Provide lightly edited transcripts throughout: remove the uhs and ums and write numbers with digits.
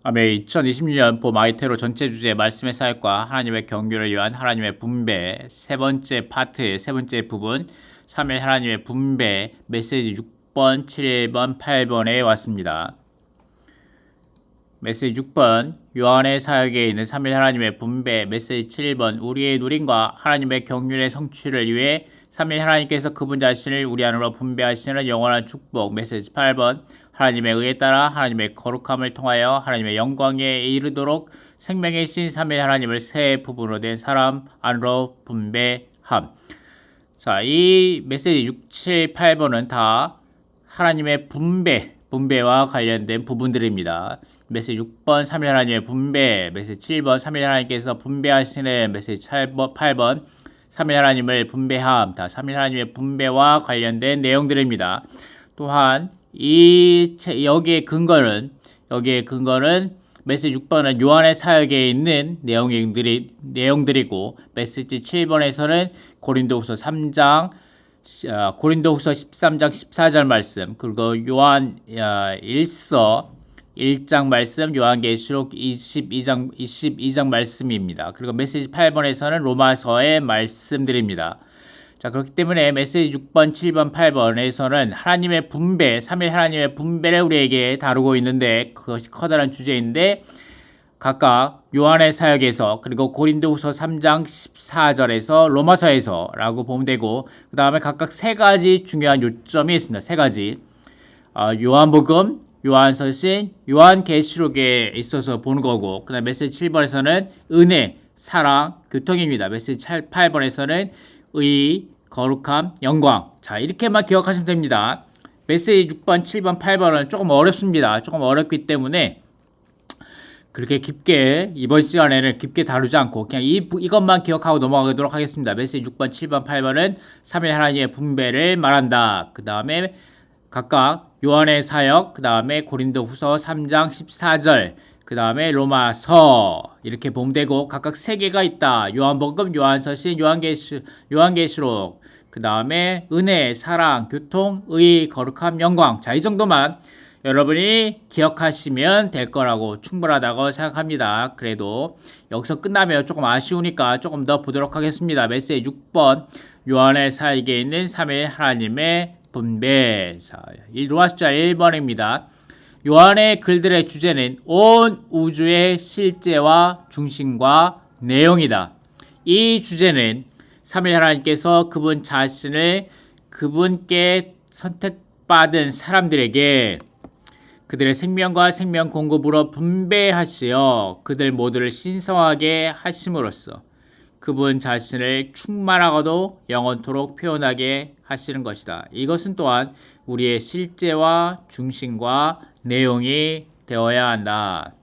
아멘. 2026년 봄 마이테로 전체 주제 말씀의 사역과 하나님의 경륜을 위한 하나님의 분배 세 번째 파트의 세 번째 부분 3일 하나님의 분배 메시지 6번, 7번, 8번에 왔습니다. 메시지 6번 요한의 사역에 있는 3일 하나님의 분배 메시지 7번 우리의 누림과 하나님의 경륜의 성취를 위해 3일 하나님께서 그분 자신을 우리 안으로 분배하시는 영원한 축복 메시지 8번 하나님의 의에 따라 하나님의 거룩함을 통하여 하나님의 영광에 이르도록 생명의 신 3일 하나님을 세 부분으로 된 사람 안으로 분배함. 자, 이 메시지 6, 7, 8번은 다 하나님의 분배와 관련된 부분들입니다. 메시지 6번 3일 하나님의 분배, 메시지 7번 3일 하나님께서 분배하시는 메시지 8번 3일 하나님을 분배함. 다 3일 하나님의 분배와 관련된 내용들입니다. 또한 여기에 근거는 메시지 6번은 요한의 사역에 있는 내용들이고 메시지 7번에서는 고린도후서 13장 14절 말씀 그리고 요한 1서 1장 말씀 요한계시록 22장 말씀입니다. 그리고 메시지 8번에서는 로마서의 말씀들입니다. 자, 그렇기 때문에 메시지 6번, 7번, 8번에서는 하나님의 분배, 3일 하나님의 분배를 우리에게 다루고 있는데 그것이 커다란 주제인데 각각 요한의 사역에서 그리고 고린도후서 3장 14절에서 로마서에서 라고 보면 되고 그 다음에 각각 세 가지 중요한 요점이 있습니다. 세 가지 요한복음, 요한서신, 요한계시록에 있어서 보는 거고 그 다음에 메시지 7번에서는 은혜, 사랑, 교통입니다. 메시지 8번에서는 의, 거룩함, 영광. 자, 이렇게만 기억하시면 됩니다. 메시지 6번, 7번, 8번은 조금 어렵습니다. 조금 어렵기 때문에 그렇게 깊게 이번 시간에는 깊게 다루지 않고 그냥 이것만 기억하고 넘어가도록 하겠습니다. 메시지 6번, 7번, 8번은 3일 하나님의 분배를 말한다. 그 다음에 각각 요한의 사역, 그 다음에 고린도후서 3장 14절, 그 다음에 로마서 이렇게 보면 되고 각각 세 개가 있다. 요한복음, 요한서신, 요한계시록 그 다음에 은혜, 사랑, 교통, 의, 거룩함, 영광. 자, 이 정도만 여러분이 기억하시면 될 거라고 충분하다고 생각합니다. 그래도 여기서 끝나면 조금 아쉬우니까 조금 더 보도록 하겠습니다. 메시지 6번 요한의 사역에 있는 3일 하나님의 분배. 자, 로마숫자 1번입니다. 요한의 글들의 주제는 온 우주의 실제와 중심과 내용이다. 이 주제는 3일 하나님께서 그분 자신을 그분께 선택받은 사람들에게 그들의 생명과 생명 공급으로 분배하시어 그들 모두를 신성하게 하심으로써 그분 자신을 충만하고도 영원토록 표현하게 하시는 것이다. 이것은 또한 우리의 실제와 중심과 내용이 되어야 한다.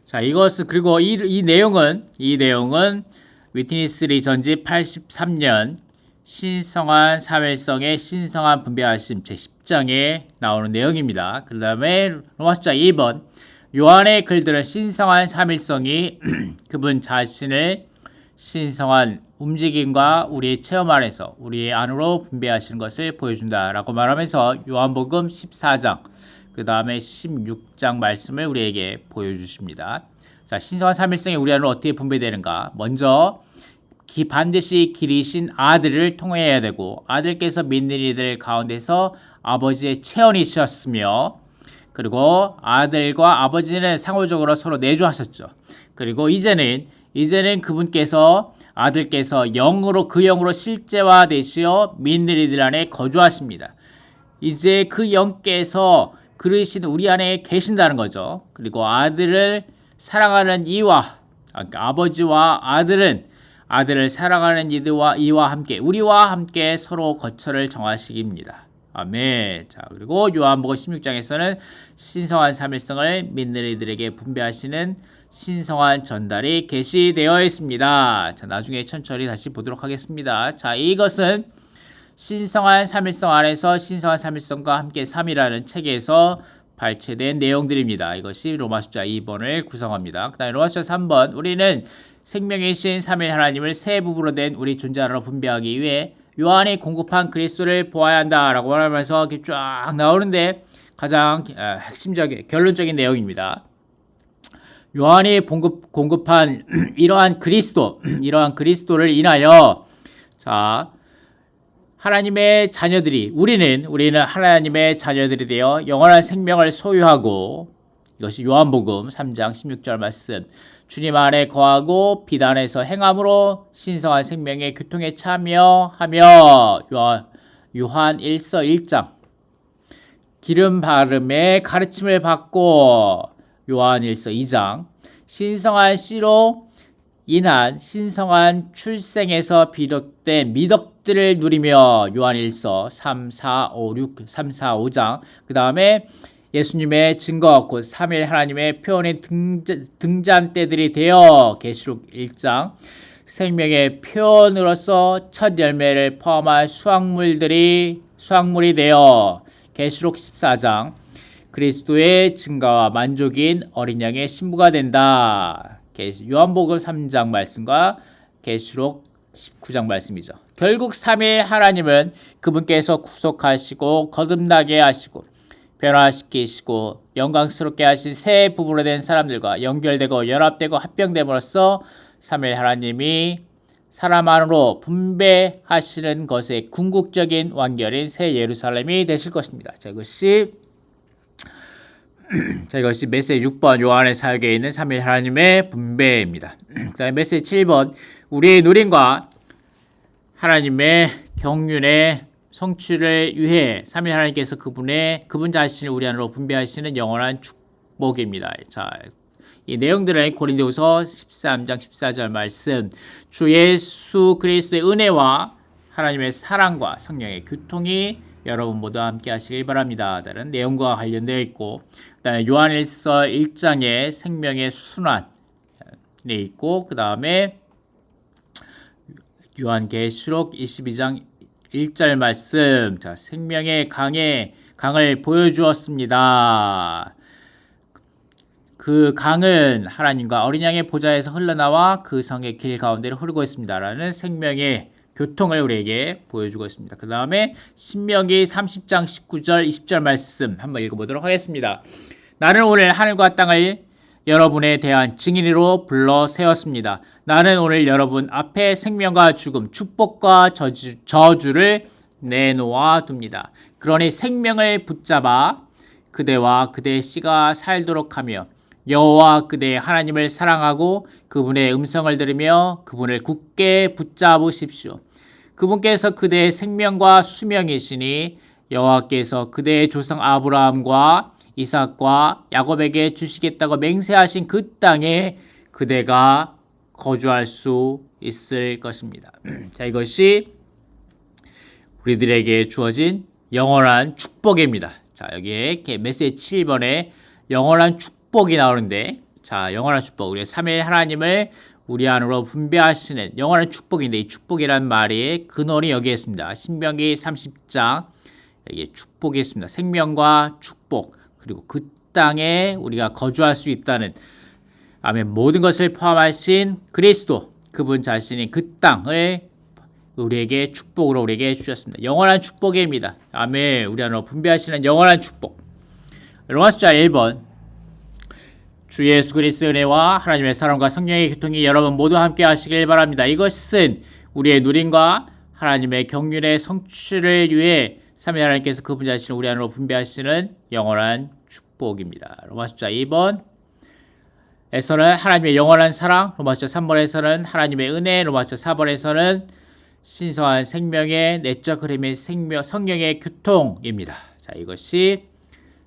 자, 이것은 그리고 이 내용은 위트니스리 전집 83년 신성한 사회성의 신성한 분배하심 제10장에 나오는 내용입니다. 그 다음에 로마숫자 2번 요한의 글들은 신성한 삼일성이 그분 자신을 신성한 움직임과 우리의 체험 안에서 우리의 안으로 분배하시는 것을 보여준다라고 말하면서 요한복음 14장 그 다음에 16장 말씀을 우리에게 보여주십니다. 자, 신성한 삼일성이 우리 안으로 어떻게 분배되는가? 먼저 반드시 길이신 아들을 통해야 되고 아들께서 믿는 이들 가운데서 아버지의 체언이셨으며 그리고 아들과 아버지는 상호적으로 서로 내주하셨죠. 그리고 이제는 그분께서 아들께서 그 영으로 실제화 되시어 믿는 이들 안에 거주하십니다. 이제 그 영께서 그러신 우리 안에 계신다는 거죠. 그리고 아들을 사랑하는 이와 아버지와 아들을 사랑하는 이와 함께 우리와 함께 서로 거처를 정하시기입니다. 아멘. 자, 그리고 요한복음 16장에서는 신성한 삼일성을 믿는 이들에게 분배하시는 신성한 전달이 게시되어 있습니다. 자, 나중에 천천히 다시 보도록 하겠습니다. 자, 이것은 신성한 삼일성 안에서 신성한 삼일성과 함께 3이라는 책에서 발췌된 내용들입니다. 이것이 로마숫자 2번을 구성합니다. 그 다음에 로마숫자 3번 우리는 생명이신 3일 하나님을 세 부분으로 된 우리 존재 하나로 분배하기 위해 요한이 공급한 그리스도를 보아야 한다라고 말하면서 이렇게 쫙 나오는데 가장 핵심적인 결론적인 내용입니다. 요한이 공급한 이러한 그리스도를 인하여 자 하나님의 자녀들이 우리는 하나님의 자녀들이 되어 영원한 생명을 소유하고 이것이 요한복음 3장 16절 말씀 주님 안에 거하고 빛 안에서 행함으로 신성한 생명의 교통에 참여하며 요한 1서 1장 기름 바름의 가르침을 받고 요한 1서 2장 신성한 씨로 인한 신성한 출생에서 비롯된 미덕들을 누리며 요한 1서 3, 4, 5장 그 다음에 예수님의 증거 곧 3일 하나님의 표현의 등잔대들이 되어 계시록 1장 생명의 표현으로서 첫 열매를 포함한 수확물이 되어 계시록 14장 그리스도의 증거와 만족인 어린 양의 신부가 된다. 요한복음 3장 말씀과 계시록 19장 말씀이죠. 결국 3일 하나님은 그분께서 구속하시고 거듭나게 하시고 변화시키시고 영광스럽게 하신 새 부부로 된 사람들과 연결되고 연합되고 합병됨으로써 3일 하나님이 사람 안으로 분배하시는 것의 궁극적인 완결인 새 예루살렘이 되실 것입니다. 자, 이것이 메시지 6번 요한의 사역에 있는 3일 하나님의 분배입니다. 그 다음에 메시지 7번 우리의 누림과 하나님의 경륜의 성취를 위해 3일 하나님께서 그분 자신을 우리 안으로 분배하시는 영원한 축복입니다. 자, 이 내용들은 고린도후서 13장 14절 말씀 주 예수 그리스도의 은혜와 하나님의 사랑과 성령의 교통이 여러분 모두 함께 하시길 바랍니다. 다른 내용과 관련되어 있고 그다음에 요한일서 1장의 생명의 순환에 있고 그 다음에 요한계시록 22장 1절 말씀 자 생명의 강을 보여주었습니다. 그 강은 하나님과 어린 양의 보좌에서 흘러나와 그 성의 길 가운데로 흐르고 있습니다. 라는 생명의 교통을 우리에게 보여주고 있습니다. 그 다음에 신명기 30장 19절 20절 말씀 한번 읽어보도록 하겠습니다. 나는 오늘 하늘과 땅을 여러분에 대한 증인으로 불러 세웠습니다. 나는 오늘 여러분 앞에 생명과 죽음, 축복과 저주를 내놓아 둡니다. 그러니 생명을 붙잡아 그대와 그대의 씨가 살도록 하며 여호와 그대의 하나님을 사랑하고 그분의 음성을 들으며 그분을 굳게 붙잡으십시오. 그분께서 그대의 생명과 수명이시니 여호와께서 그대의 조상 아브라함과 이삭과 야곱에게 주시겠다고 맹세하신 그 땅에 그대가 거주할 수 있을 것입니다. 자, 이것이 우리들에게 주어진 영원한 축복입니다. 자, 여기에 메시지 7번에 영원한 축복이 나오는데, 자, 영원한 축복. 우리 3일 하나님을 우리 안으로 분배하시는 영원한 축복인데, 이 축복이란 말이 근원이 여기에 있습니다. 신명기 30장, 여기에 축복이 있습니다. 생명과 축복. 그리고 그 땅에 우리가 거주할 수 있다는 아멘 모든 것을 포함하신 그리스도 그분 자신이 그 땅을 우리에게 축복으로 우리에게 주셨습니다. 영원한 축복입니다. 아멘. 우리 안으로 분배하시는 영원한 축복. 로마서 1번 주 예수 그리스도의 은혜와 하나님의 사랑과 성령의 교통이 여러분 모두 함께 하시길 바랍니다. 이것은 우리의 누림과 하나님의 경륜의 성취를 위해 3위 하나님께서 그분 자신을 우리 안으로 분배하시는 영원한 축복입니다. 로마서 2번 에서는 하나님의 영원한 사랑, 로마서 3번에서는 하나님의 은혜, 로마서 4번에서는 신성한 생명의 내적 흐름의 성령의 교통입니다. 자, 이것이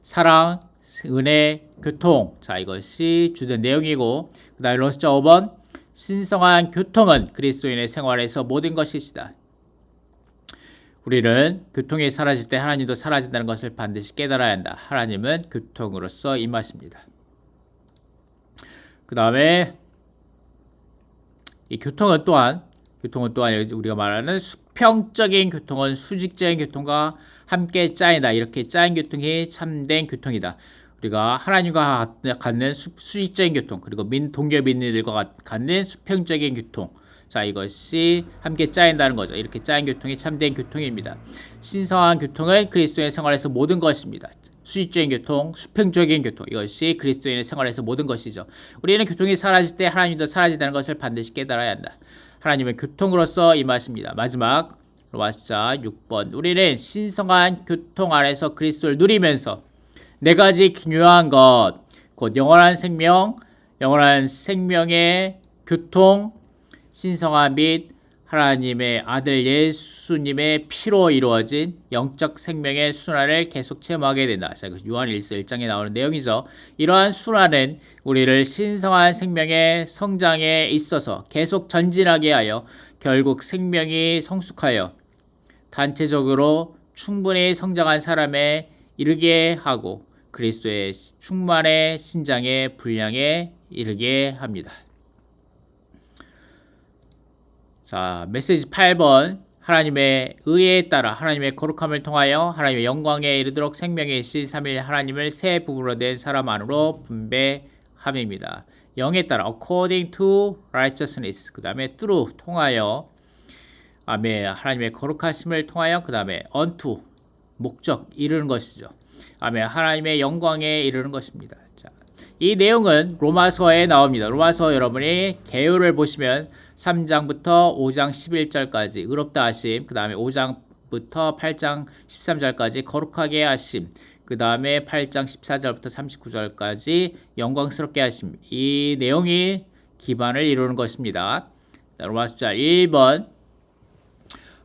사랑, 은혜, 교통. 자, 이것이 주된 내용이고, 그 다음에 로마서 5번 신성한 교통은 그리스도인의 생활에서 모든 것이시다. 우리는 교통이 사라질 때 하나님도 사라진다는 것을 반드시 깨달아야 한다. 하나님은 교통으로서 임하십니다. 그 다음에 이 교통은 또한 우리가 말하는 수평적인 교통은 수직적인 교통과 함께 짜인다. 이렇게 짜인 교통이 참된 교통이다. 우리가 하나님과 갖는 수직적인 교통, 그리고 동료 민들과 갖는 수평적인 교통. 자, 이것이 함께 짜인다는 거죠. 이렇게 짜인 교통이 참된 교통입니다. 신성한 교통은 그리스도의 생활에서 모든 것입니다. 수직적인 교통, 수평적인 교통, 이것이 그리스도인의 생활에서 모든 것이죠. 우리는 교통이 사라질 때 하나님도 사라진다는 것을 반드시 깨달아야 한다. 하나님은 교통으로서 임하십니다. 마지막 로마서 6번, 우리는 신성한 교통 안에서 그리스도를 누리면서 네 가지 중요한 것, 곧 영원한 생명, 영원한 생명의 교통, 신성한 및 하나님의 아들 예수님의 피로 이루어진 영적 생명의 순환을 계속 체험하게 된다. 자, 요한 1서 1장에 나오는 내용이죠. 이러한 순환은 우리를 신성한 생명의 성장에 있어서 계속 전진하게 하여 결국 생명이 성숙하여 단체적으로 충분히 성장한 사람에 이르게 하고 그리스도의 충만의 신장의 분량에 이르게 합니다. 자, 메시지 8번. 하나님의 의에 따라 하나님의 거룩함을 통하여 하나님의 영광에 이르도록 생명의 신 3일 하나님을 세 부분으로 된 사람 안으로 분배함입니다. 영에 따라 according to righteousness, 그 다음에 through, 통하여, 아멘, 하나님의 거룩하심을 통하여, 그 다음에 unto, 목적, 이르는 것이죠. 아멘, 하나님의 영광에 이르는 것입니다. 자, 이 내용은 로마서에 나옵니다. 로마서 여러분이 개요를 보시면 3장부터 5장 11절까지 의롭다 하심, 그 다음에 5장부터 8장 13절까지 거룩하게 하심, 그 다음에 8장 14절부터 39절까지 영광스럽게 하심, 이 내용이 기반을 이루는 것입니다. 로마서 1번,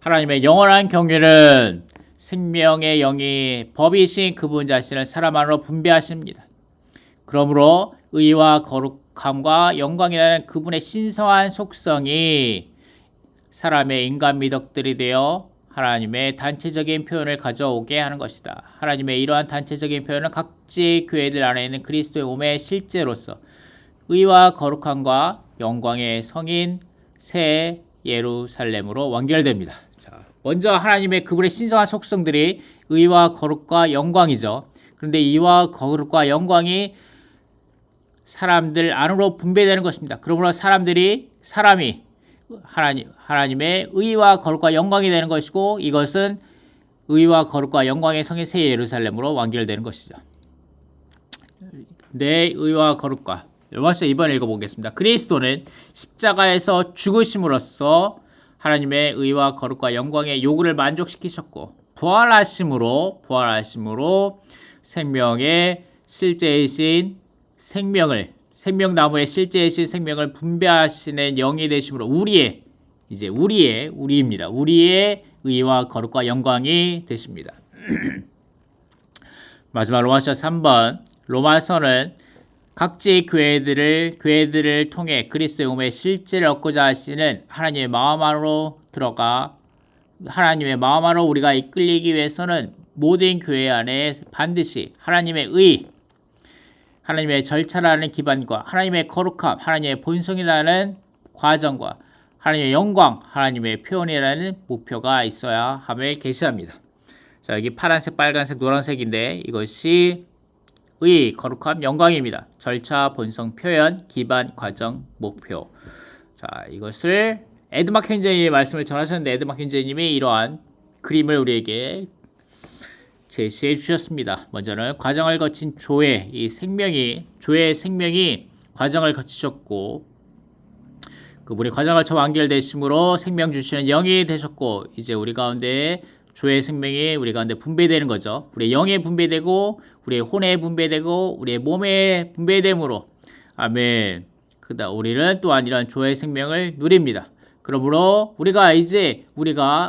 하나님의 영원한 경륜은 생명의 영이 법이신 그분 자신을 사람 안으로 분배하십니다. 그러므로 의와 거룩함과 영광이라는 그분의 신성한 속성이 사람의 인간 미덕들이 되어 하나님의 단체적인 표현을 가져오게 하는 것이다. 하나님의 이러한 단체적인 표현은 각지 교회들 안에 있는 그리스도의 몸의 실제로서 의와 거룩함과 영광의 성인 새 예루살렘으로 완결됩니다. 자, 먼저 하나님의 그분의 신성한 속성들이 의와 거룩과 영광이죠. 그런데 의와 거룩과 영광이 사람들 안으로 분배되는 것입니다. 그러므로 사람이 하나님의 의와 거룩과 영광이 되는 것이고, 이것은 의와 거룩과 영광의 성의 새 예루살렘으로 완결되는 것이죠. 내 의와 거룩과, 로마서 2번 읽어보겠습니다. 그리스도는 십자가에서 죽으심으로써 하나님의 의와 거룩과 영광의 요구를 만족시키셨고, 부활하심으로 생명의 실제이신 생명나무의 실제이신 생명을 분배하시는 영이 되심으로 우리입니다. 우리의 의와 거룩과 영광이 되십니다. 마지막 로마서 3번. 로마서는 각지 교회들을 통해 그리스도의 몸의 실제를 얻고자 하시는 하나님의 마음 안으로 우리가 이끌리기 위해서는 모든 교회 안에 반드시 하나님의 의, 하나님의 절차라는 기반과 하나님의 거룩함, 하나님의 본성이라는 과정과 하나님의 영광, 하나님의 표현이라는 목표가 있어야 함을 계시합니다. 자, 여기 파란색, 빨간색, 노란색인데 이것이 의, 거룩함, 영광입니다. 절차, 본성, 표현, 기반, 과정, 목표. 자, 이것을 에드막 현재님이 말씀을 전하셨는데 에드막 현재님이 이러한 그림을 우리에게 제시해 주셨습니다. 먼저는 과정을 거친 조의 생명이 과정을 거치셨고, 그분이 과정을 거쳐 완결되심으로 생명 주시는 영이 되셨고, 이제 우리 가운데 조의 생명이 우리 가운데 분배되는 거죠. 우리의 영에 분배되고, 우리의 혼에 분배되고, 우리의 몸에 분배됨으로, 아멘. 우리는 또한 이런 조의 생명을 누립니다. 그러므로 우리가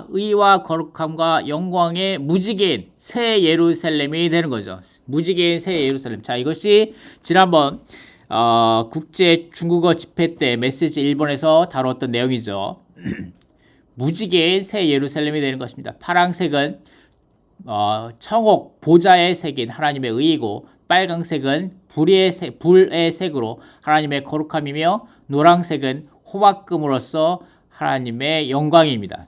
의와 거룩함과 영광의 무지개인 새 예루살렘이 되는 거죠. 무지개인 새 예루살렘. 자, 이것이 지난번 국제 중국어 집회 때 메시지 1번에서 다루었던 내용이죠. 무지개인 새 예루살렘이 되는 것입니다. 파란색은 청옥 보좌의 색인 하나님의 의이고, 빨강색은 불의 색으로 하나님의 거룩함이며, 노란색은 호박금으로서 하나님의 영광입니다.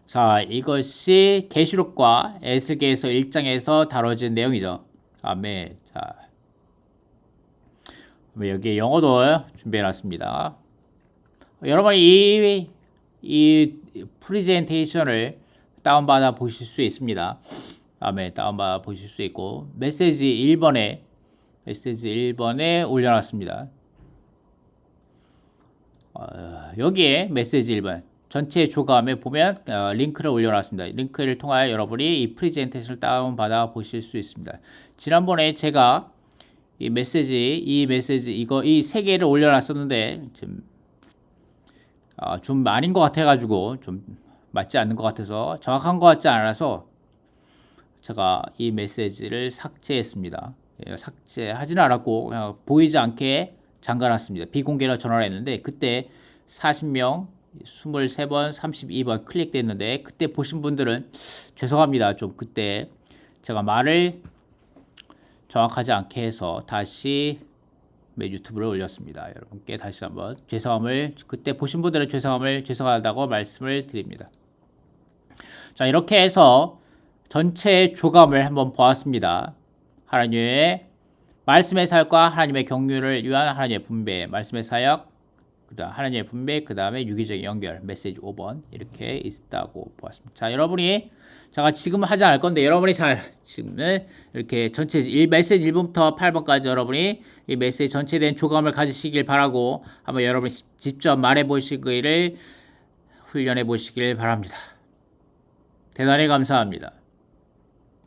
자, 이것이 계시록과 에스겔서 1장에서 다뤄진 내용이죠. 아멘. 자, 여기 영어도 준비해놨습니다. 여러분 이 프레젠테이션을 다운받아 보실 수 있습니다. 다음에 다운받아 보실 수 있고 메시지 1번에 올려놨습니다. 여기에 메시지 1번 전체 조감에 보면 링크를 올려놨습니다. 링크를 통하여 여러분이 이 프레젠테이션을 다운받아 보실 수 있습니다. 지난번에 제가 이 메시지 이거 이 세 개를 올려놨었는데 좀 아닌 것 같아가지고 좀 맞지 않는 것 같아서 정확한 것 같지 않아서 제가 이 메시지를 삭제했습니다. 삭제하지는 않았고 그냥 보이지 않게 잠가놨습니다. 비공개로 전화를 했는데 그때 40명 23번 32번 클릭됐는데 그때 보신 분들은 죄송합니다. 좀 그때 제가 말을 정확하지 않게 해서 다시 유튜브를 올렸습니다. 여러분께 다시 한번 그때 보신 분들은 죄송하다고 말씀을 드립니다. 자, 이렇게 해서 전체 조감을 한번 보았습니다. 하나님의 말씀의 사역과 하나님의 경륜을 위한 하나님의 분배, 말씀의 사역, 그다음 하나님의 분배, 그 다음에 유기적인 연결, 메시지 5번 이렇게 있다고 보았습니다. 자, 여러분이 제가 지금 하지 않을 건데 여러분이 지금은 이렇게 전체 메시지 1번부터 8번까지 여러분이 이 메시지 전체에 대한 조감을 가지시길 바라고 한번 여러분이 직접 말해 보시기를 훈련해 보시길 바랍니다. 대단히 감사합니다.